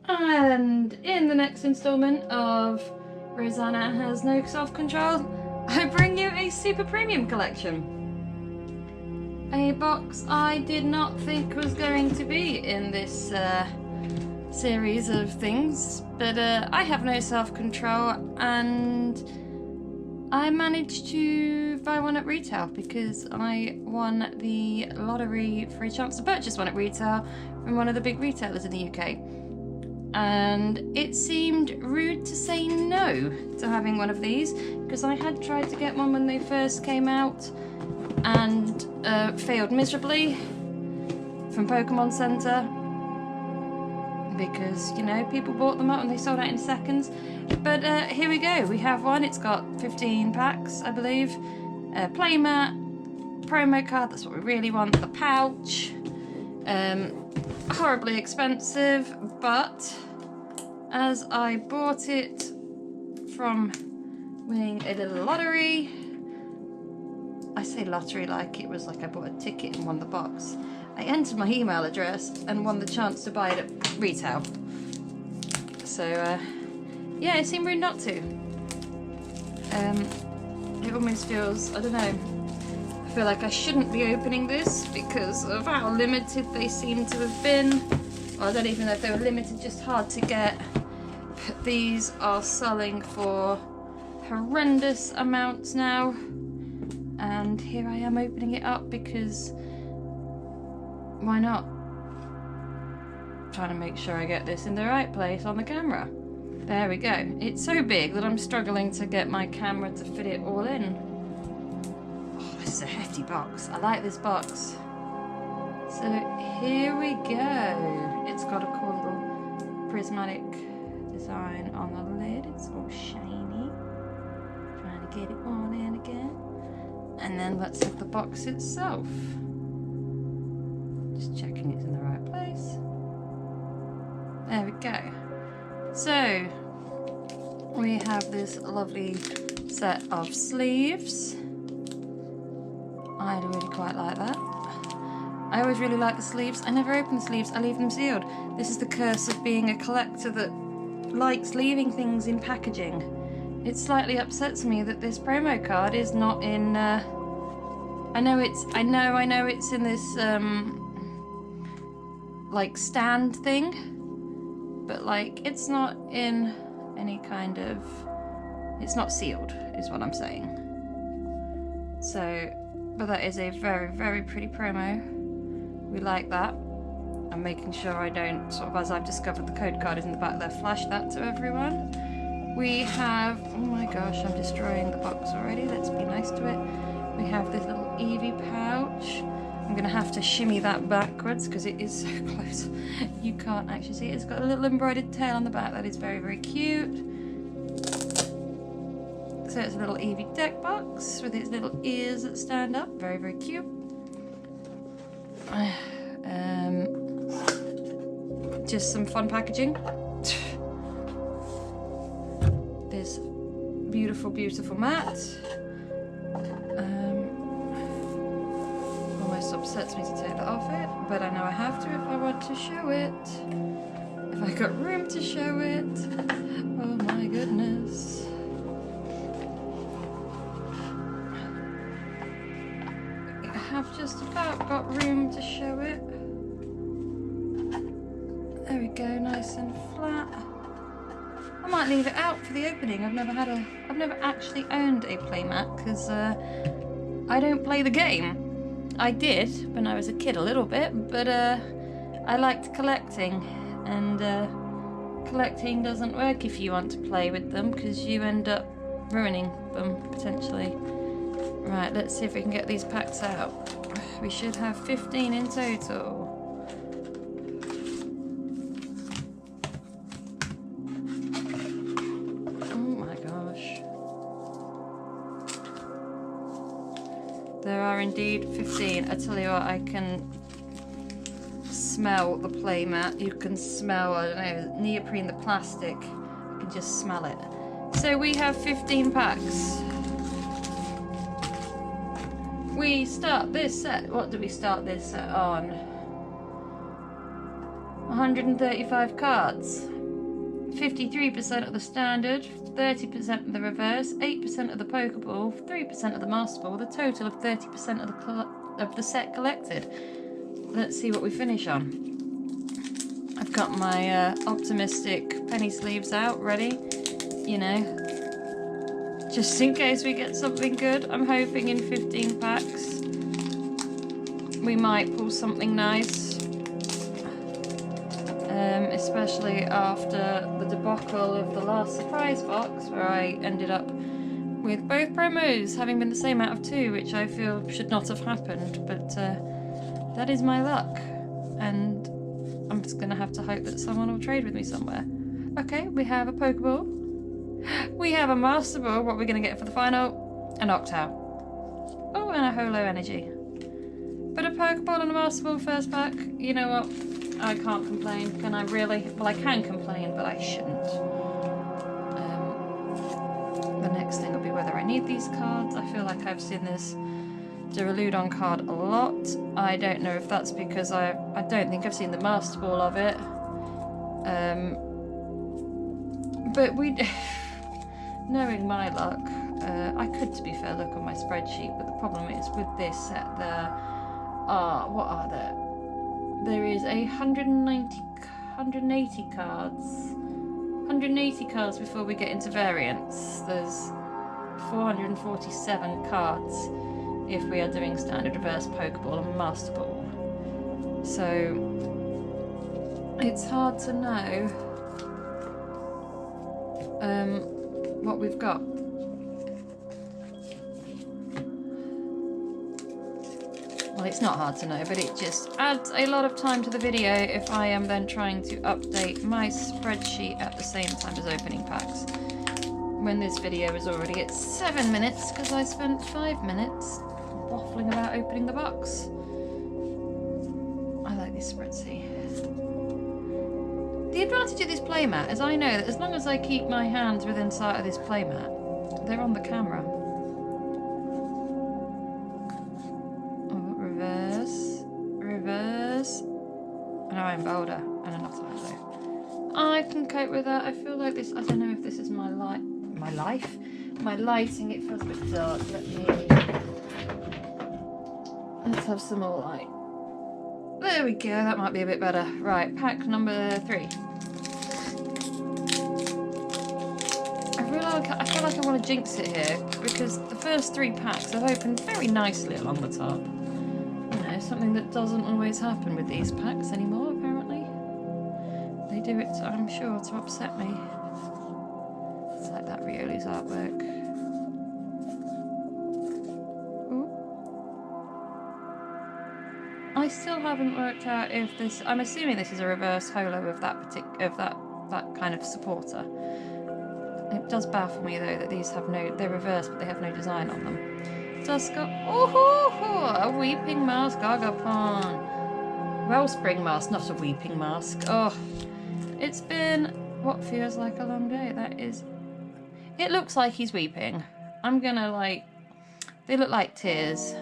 And in the next instalment of Rosanna Has No Self-Control, I bring you a super premium collection. A box I did not think was going to be in this series of things, but I have no self-control and I managed to buy one at retail because I won the lottery for a chance to purchase one at retail from one of the big retailers in the UK. And it seemed rude to say no to having one of these because I had tried to get one when they first came out and failed miserably from Pokemon Center because, you know, people bought them up and they sold out in seconds. But here we go, we have one. It's got 15 packs, I believe, playmat, promo card, that's what we really want, the pouch, horribly expensive, but as I bought it from winning a little lottery, I say lottery like it was like I bought a ticket and won the box. I entered my email address and won the chance to buy it at retail. So yeah, it seemed rude not to. It almost feels, I don't know, I feel like I shouldn't be opening this because of how limited they seem to have been. Well, I don't even know if they were limited, just hard to get. But these are selling for horrendous amounts now. And here I am opening it up because why not? Trying to make sure I get this in the right place on the camera. There we go. It's so big that I'm struggling to get my camera to fit it all in. Oh, this is a hefty box. I like this box. So here we go. It's got a cool little prismatic design on the lid. It's all shiny. Trying to get it all in again. And then let's have the box itself. Just checking it's in the right place. There we go. So, we have this lovely set of sleeves. I really quite like that. I always really like the sleeves. I never open the sleeves, I leave them sealed. This is the curse of being a collector that likes leaving things in packaging. It slightly upsets me that this promo card is not in, I know it's in this, like stand thing, but like it's not in any kind of, it's not sealed is what I'm saying. So, but that is a very, very pretty promo. We like that. I'm making sure I don't, sort of as I've discovered the code card is in the back there, flash that to everyone. We have, oh my gosh, I'm destroying the box already, let's be nice to it. We have this little Eevee pouch. I'm gonna have to shimmy that backwards because it is so close. You can't actually see it. It's got a little embroidered tail on the back that is very, very cute. So it's a little Eevee deck box with its little ears that stand up. Very, very cute. Just some fun packaging. This beautiful, beautiful mat. Almost upsets me to take that off it, but I know I have to if I want to show it. If I got room to show it. Oh my goodness. I have just about got room to show it. There we go, nice and flat. I might leave it out for the opening. I've never actually owned a playmat because I don't play the game. I did when I was a kid a little bit, but I liked collecting, and collecting doesn't work if you want to play with them because you end up ruining them potentially. Right, let's see if we can get these packs out. We should have 15 in total. There are indeed 15. I tell you what, I can smell the playmat. You can smell, I don't know, neoprene, the plastic. You can just smell it. So we have 15 packs. We start this set, what do we start this set on? 135 cards. 53% of the standard, 30% of the reverse, 8% of the Pokeball, 3% of the Master Ball, with a total of 30% of the set collected. Let's see what we finish on. I've got my optimistic penny sleeves out ready, you know, just in case we get something good. I'm hoping in 15 packs we might pull something nice, especially after the debacle of the last surprise box where I ended up with both promos having been the same out of 2, which I feel should not have happened, but that is my luck, and I'm just gonna have to hope that someone will trade with me somewhere. Okay, we have a Pokeball, we have a Master Ball. What are we gonna get for the final? An Octow. Oh, and a Holo Energy. But a Pokeball and a Master Ball first pack, you know what? I can't complain. Can I really? Well, I can complain, but I shouldn't. The next thing will be whether I need these cards. I feel like I've seen this Duraludon card a lot. I don't know if that's because I don't think I've seen the Master Ball of it. But knowing my luck, I could, to be fair, look on my spreadsheet, but the problem is with this set there are, what are there? There is 180 cards. 180 cards before we get into variants. There's 447 cards if we are doing standard reverse Pokeball and Master Ball. So it's hard to know what we've got. Well, it's not hard to know, but it just adds a lot of time to the video if I am then trying to update my spreadsheet at the same time as opening packs. When this video is already at 7 minutes, because I spent 5 minutes waffling about opening the box. I like this spreadsheet. The advantage of this playmat is I know that as long as I keep my hands within sight of this playmat, they're on the camera. And Boulder and an Octow. I can cope with that. I feel like this, I don't know if this is my lighting, it feels a bit dark. Let's have some more light. There we go, that might be a bit better. Right, pack number 3. I feel like I want to jinx it here because the first 3 packs have opened very nicely along the top. Something that doesn't always happen with these packs anymore, apparently. They do it, I'm sure, to upset me. It's like that Rioli's artwork. Ooh. I still haven't worked out if this, I'm assuming this is a reverse holo of that kind of supporter. It does baffle me though that these have they're reversed but they have no design on them. A weeping mask, Gargapon. Wellspring mask, not a weeping mask. Oh, it's been what feels like a long day. That is. It looks like he's weeping. I'm gonna they look like tears.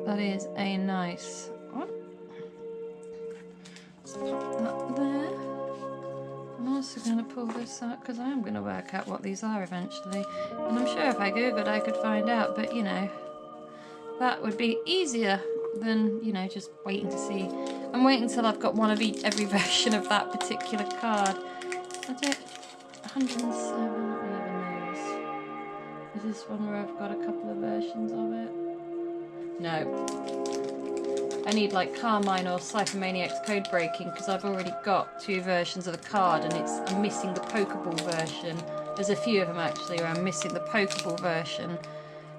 That is a nice. What? Let's pop that there. I'm also going to pull this out because I am going to work out what these are eventually. And I'm sure if I googled I could find out, but you know, that would be easier than, you know, just waiting to see. I'm waiting until I've got one of every version of that particular card. I don't... 107, I never knows. Is this one where I've got a couple of versions of it? No. I need like Carmine or Cyphermaniac's code breaking because I've already got 2 versions of the card and I'm missing the Pokeball version. There's a few of them actually where I'm missing the Pokeball version,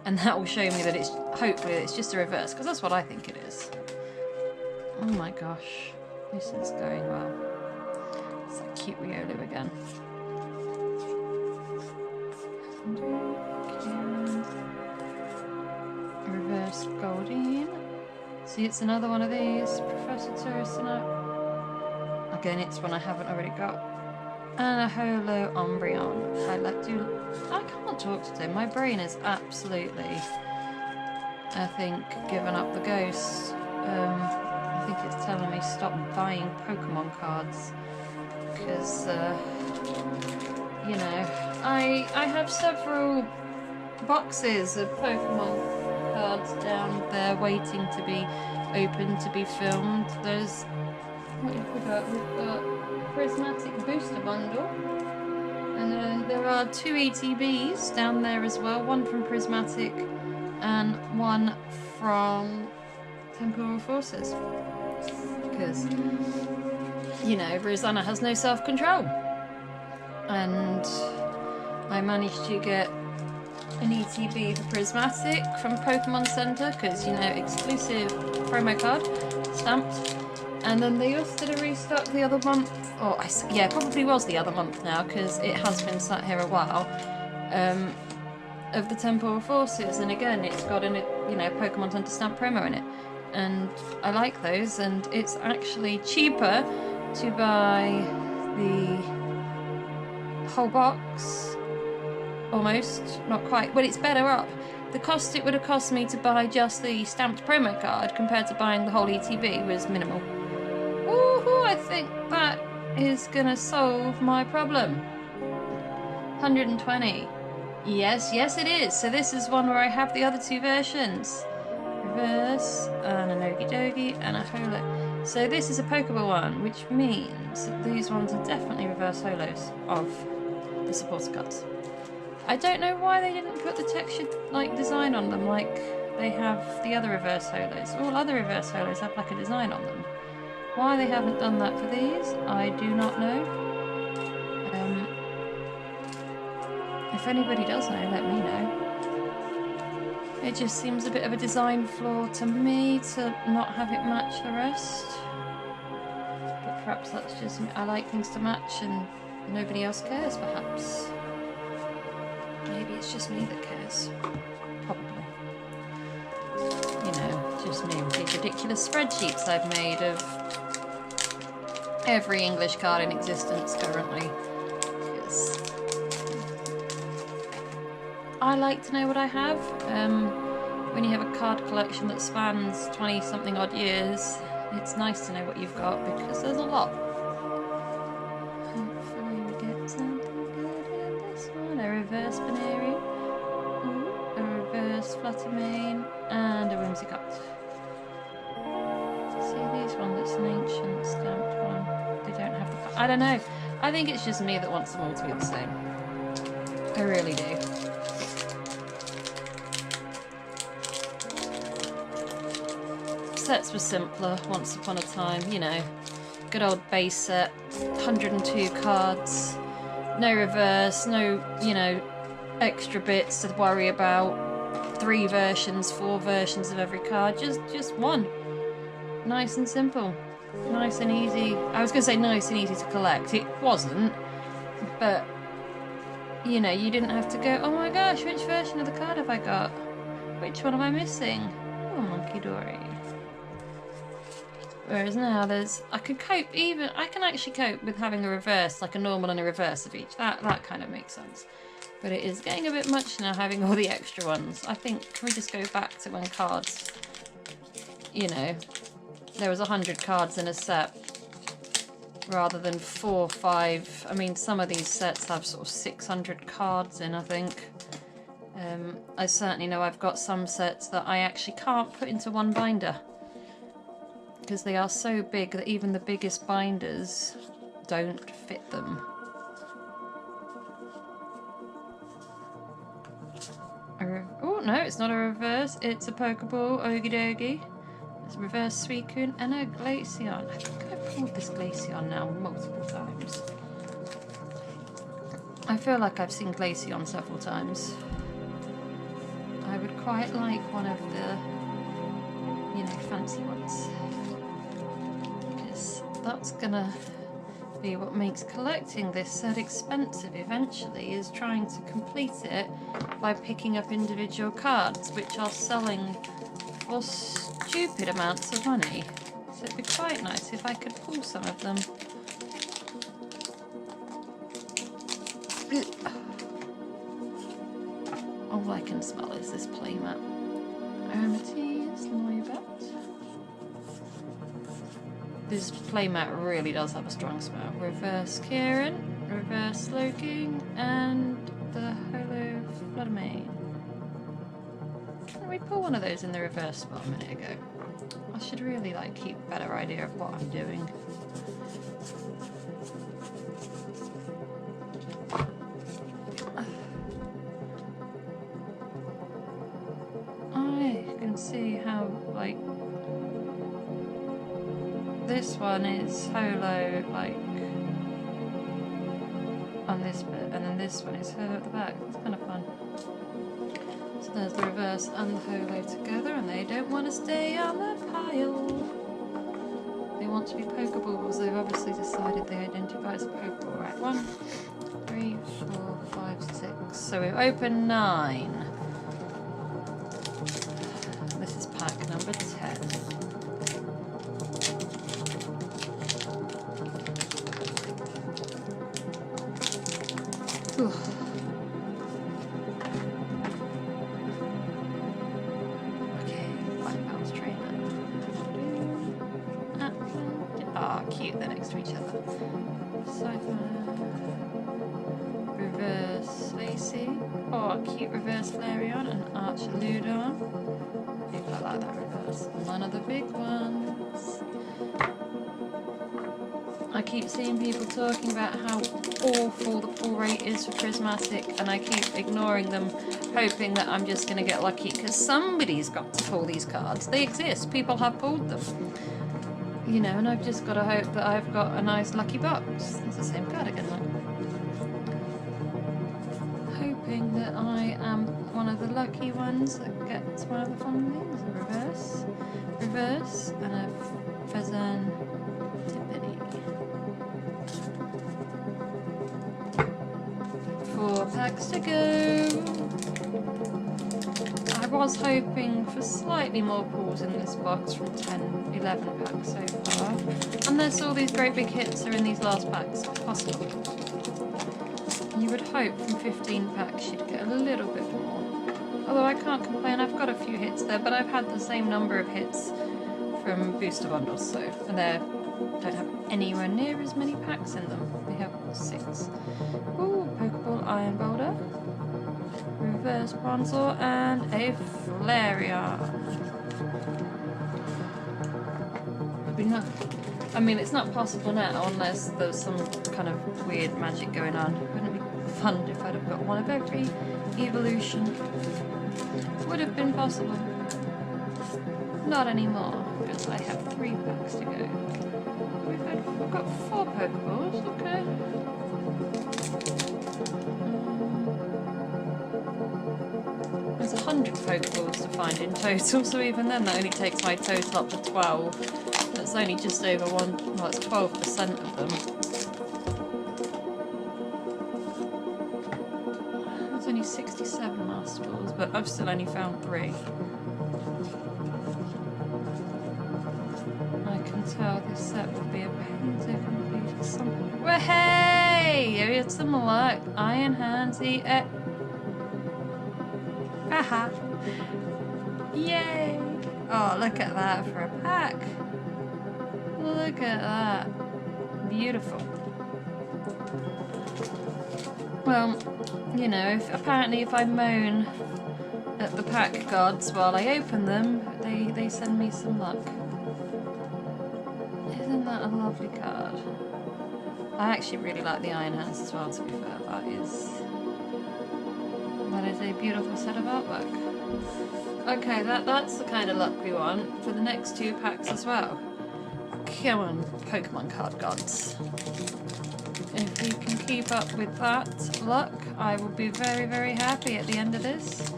and that will show me that it's, hopefully it's just a reverse, because that's what I think it is. Oh my gosh, this is going well. It's that cute Riolu again. Reverse Goldeen. See, it's another one of these. Professor Turrisino. Again, it's one I haven't already got. And a Holo Umbreon. I can't talk today. My brain is absolutely, I think, given up the ghost. I think it's telling me stop buying Pokemon cards. because you know, I have several boxes of Pokemon cards down there waiting to be opened, to be filmed. There's, what have we got? We've got Prismatic Booster Bundle, and then there are 2 ETBs down there as well, one from Prismatic and one from Temporal Forces, because, you know, Rosanna has no self-control, and I managed to get an ETB for Prismatic from Pokemon Center, because, you know, exclusive promo card, stamped. And then they also did a restock the other month, or yeah, probably was the other month now, because it has been sat here a while, of the Temporal Forces, and again, it's got an, you know, Pokemon Center stamp promo in it, and I like those, and it's actually cheaper to buy the whole box, almost, not quite, but it's better up. The cost it would have cost me to buy just the stamped promo card compared to buying the whole ETB was minimal. Woohoo! I think that is gonna solve my problem. 120. Yes, yes it is. So this is one where I have the other 2 versions. Reverse, and an Okie Dokie, and a Holo. So this is a Pokeball one, which means that these ones are definitely reverse Holos of the supporter cards. I don't know why they didn't put the textured like design on them like they have the other reverse Holos. All other reverse Holos have like a design on them. Why they haven't done that for these, I do not know. If anybody does know, let me know. It just seems a bit of a design flaw to me to not have it match the rest. But perhaps that's just me. I like things to match and nobody else cares, perhaps. Maybe it's just me that cares. Probably. You know, just me with these ridiculous spreadsheets I've made of every English card in existence currently. Because I like to know what I have. When you have a card collection that spans 20-something odd years, it's nice to know what you've got because there's a lot. Hopefully we get something good in this one. A reverse Baneri, a reverse Fluttermane, and a Whimsicott. See these ones, it's an ancient stamped one. They don't have the... I don't know. I think it's just me that wants them all to be the same. I really do. Sets were simpler once upon a time, you know. Good old base set, 102 cards, no reverse, no, you know, extra bits to worry about, 3 versions, 4 versions of every card, just one. Nice and simple. Nice and easy. I was going to say nice and easy to collect. It wasn't, but, you know, you didn't have to go, oh my gosh, which version of the card have I got? Which one am I missing? Oh, Monkey Dory. Whereas now I can actually cope with having a reverse, like a normal and a reverse of each. That kind of makes sense. But it is getting a bit much now having all the extra ones. I think, can we just go back to when cards, you know, there was 100 cards in a set rather than 4 or 5. I mean, some of these sets have sort of 600 cards in, I think. I certainly know I've got some sets that I actually can't put into one binder, because they are so big that even the biggest binders don't fit them. Oh no, it's not a reverse, it's a Pokeball, Okie Dokie. It's a reverse Suicune and a Glaceon. I think I've pulled this Glaceon now multiple times. I feel like I've seen Glaceon several times. I would quite like one of the, you know, fancy ones. That's gonna be what makes collecting this set expensive eventually, is trying to complete it by picking up individual cards which are selling for stupid amounts of money. So it'd be quite nice if I could pull some of them. All I can smell is this playmat. Amity, Noibat. this playmat really does have a strong smell. Reverse Kieran, reverse Slowking, and the Holo Floodamain. Didn't we pull one of those in the reverse spot a minute ago? I should really like keep a better idea of what I'm doing. I can see how like this one is holo like on this bit, and then this one is holo at the back. It's kind of fun. So there's the reverse and the holo together, and they don't want to stay on the pile. They want to be pokeballs. They've obviously decided they identify as a pokeball. Right, 1, 3, 4, 5, 6. So we've opened 9. This is pack number 10. Ooh. Okay, Black Bounce Trainer. Ah, cute, they're next to each other. Reverse Lacey. Oh, cute reverse Flareon and Archaludon. I think I like that reverse. None of the big ones. I keep seeing people talking about how awful the pull rate is for Prismatic, and I keep ignoring them, hoping that I'm just going to get lucky, because somebody's got to pull these cards. They exist. People have pulled them. You know, and I've just got to hope that I've got a nice lucky box. It's the same card again, look. Hoping that I am one of the lucky ones that gets one of the fun things. A reverse, reverse, and a Fezan Tippity. 4 packs to go. I was hoping for slightly more pulls in this box from 10, 11 packs so far. Unless all these great big hits are in these last packs, if possible. You would hope from 15 packs you'd get a little bit more. Although I can't complain, I've got a few hits there, but I've had the same number of hits from booster bundles, so, and they don't have anywhere near as many packs in them. They have 6. Ooh, Pokeball Iron Boulder, reverse Bronzor, and a Flareon. I mean, it's not possible now unless there's some kind of weird magic going on. Wouldn't it be fun if I'd have got one of every evolution? Would have been possible. Not anymore, because I have 3 packs to go. We've got 4 Pokeballs, okay. There's 100 Pokeballs to find in total, so even then that only takes my total up to 12. That's only just over well, it's 12% of them. There's only 67 Master Balls, but I've still only found 3. I can tell this set will be a pain to complete at some point. Well, hey! Here's some luck. Iron Handsy. Haha. Yay! Oh, look at that for a pack. Look at that. Beautiful. Well, you know, apparently if I moan at the pack gods while I open them, they send me some luck. Isn't that a lovely card? I actually really like the Iron Hands as well, to be fair. That is a beautiful set of artwork. Okay, that's the kind of luck we want for the next 2 packs as well. Come on, Pokemon card gods. If you can keep up with that luck, I will be very, very happy at the end of this.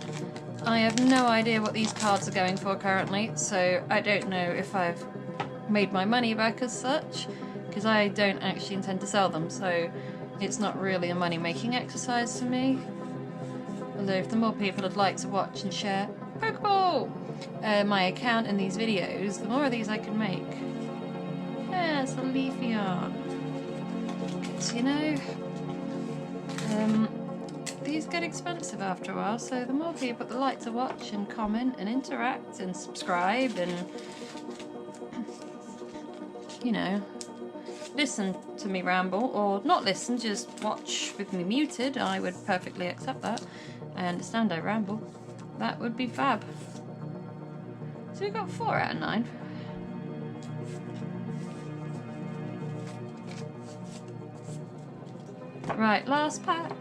I have no idea what these cards are going for currently, so I don't know if I've made my money back as such, because I don't actually intend to sell them, so it's not really a money-making exercise for me. Although if the more people would like to watch and share Pokeball my account and these videos, the more of these I can make. Yes, a Leafeon. Because, you know, these get expensive after a while, so the more people that like to watch and comment and interact and subscribe and you know, listen to me ramble, or not listen, just watch with me muted, I would perfectly accept that. I understand I ramble. That would be fab. So we got 4 out of 9. Right, last pack.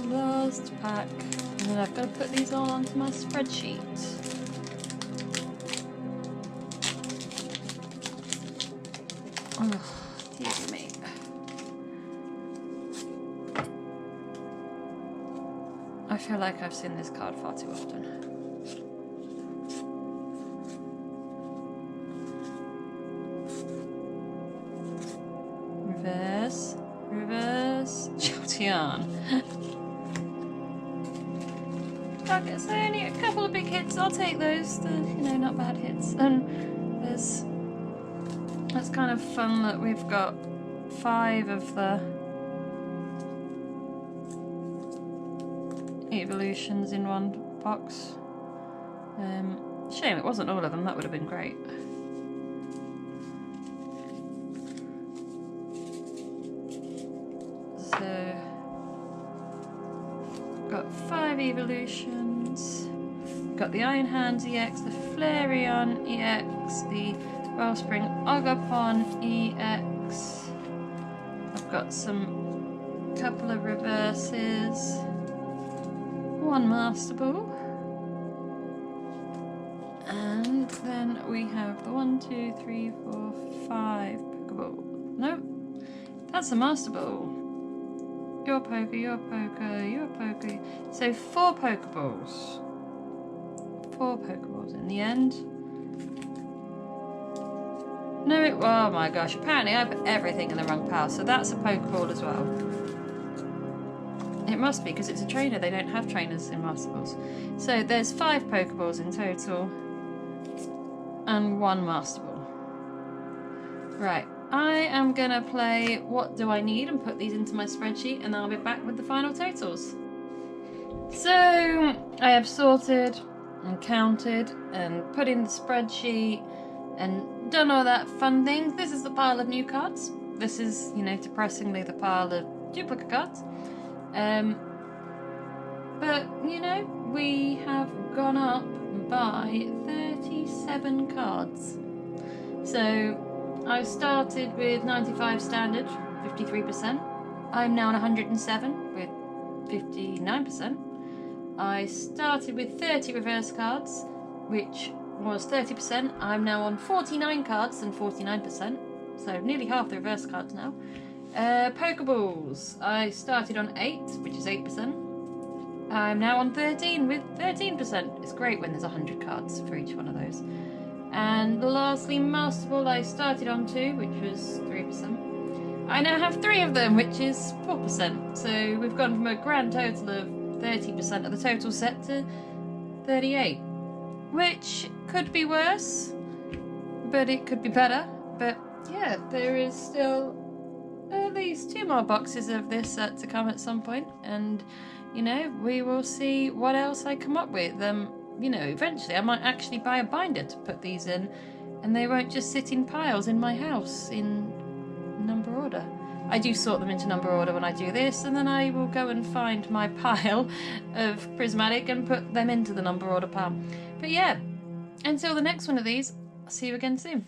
Last pack. And then I've got to put these all onto my spreadsheet. Oh, dear me. I feel like I've seen this card far too often. Reverse, reverse, Jolteon. Okay, so only a couple of big hits. I'll take those. The, you know, not bad hits. And that's kind of fun that we've got 5 of the evolutions in one box. Shame it wasn't all of them. That would have been great. So got 5 evolutions. Got the Iron Hands EX, the Flareon EX, the Wellspring Ogapon EX. I've got some couple of reverses, 1 Master Ball, and then we have the 1, 2, 3, 4, 5 Pokeball. Nope, that's a Master Ball. Your poker, your poker, your poker. So 4 Pokeballs. 4 Pokeballs in the end. No, oh my gosh, apparently I put everything in the wrong pile, so that's a Pokeball as well. It must be, because it's a trainer, they don't have trainers in Master Balls. So there's 5 Pokeballs in total, and 1 Master Ball. Right, I am gonna play What Do I Need and put these into my spreadsheet, and I'll be back with the final totals. So, I have sorted and counted and put in the spreadsheet and done all that fun thing. This is the pile of new cards. This is, you know, depressingly the pile of duplicate cards. But, you know, we have gone up by 37 cards. So, I started with 95 standard, 53%. I'm now on 107 with 59%. I started with 30 reverse cards, which was 30%. I'm now on 49 cards and 49%, so nearly half the reverse cards now. Pokeballs, I started on 8, which is 8%. I'm now on 13 with 13%. It's great when there's 100 cards for each one of those. And lastly, Master Ball, I started on 2, which was 3%. I now have 3 of them, which is 4%. So we've gone from a grand total of 30% of the total set to 38, which could be worse, but it could be better. But yeah, there is still at least 2 more boxes of this set to come at some point, and you know, we will see what else I come up with. You know, eventually I might actually buy a binder to put these in, and they won't just sit in piles in my house in number order. I do sort them into number order when I do this, and then I will go and find my pile of Prismatic and put them into the number order pile. But yeah, until the next one of these, I'll see you again soon.